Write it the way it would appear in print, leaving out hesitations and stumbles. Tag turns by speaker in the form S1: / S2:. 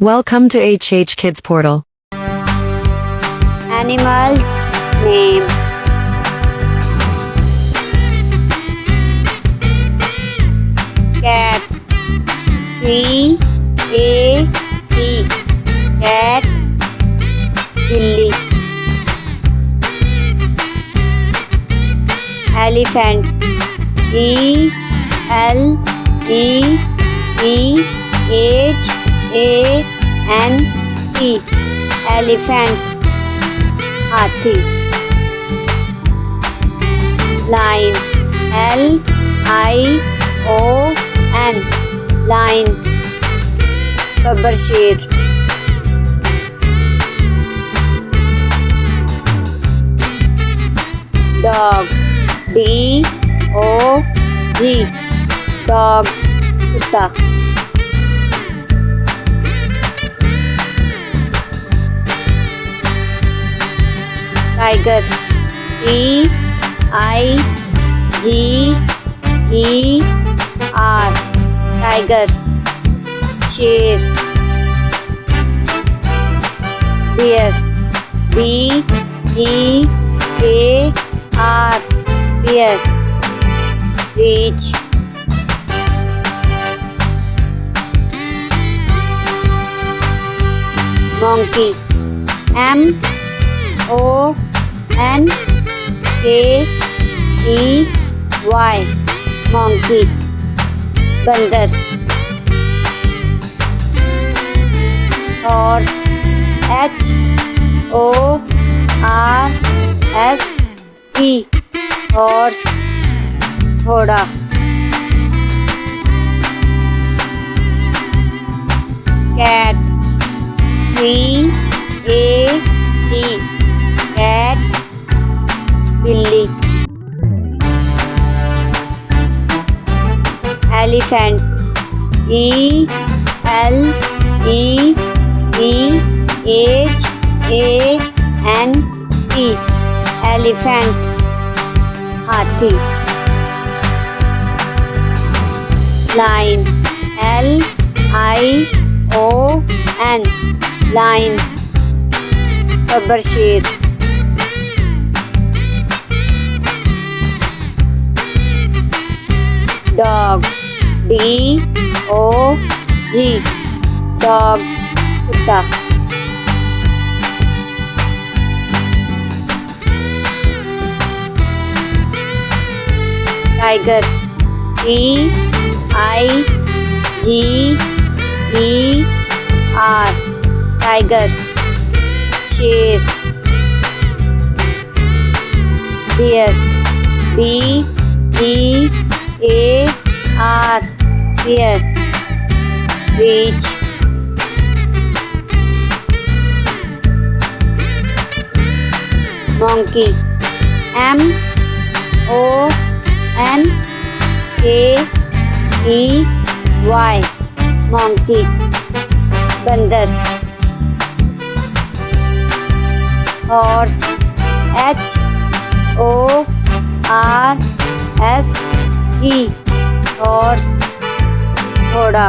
S1: Welcome to HH Kids Portal.
S2: Animals name. Cat. C-A-T. Cat. Billy. Elephant. E-L-E-P-H-A-N-T. Elephant. Hathi. Lion. L-I-O-N. Lion. Gabbar Sher. Dog. D-O-G. Dog. Kutta. Tiger. T-I-G-E-R. Tiger. Sher. Bear. B-E-A-R. Bear. Reach. Monkey. M-O-N-K-E-Y. Monkey. Bandar. Horse. H-O-R-S-E. Horse. घोड़ा. Cat. C-A-T. Cat. Billy. Elephant. E-L-E-P-H-A-N-T. Elephant. Hathi. Lion. L-I-O-N. Lion. Gabbar Sher. Dog. D-O-G. Dog. Kutta. Tiger. T-I-G-E-R. Tiger. Sher. Bear. B-E-A-R. Bear. Reach. Monkey. M-O-N-K-E-Y. Monkey. Bandar. Horse. H-O-R-S-E. Horse. घोड़ा.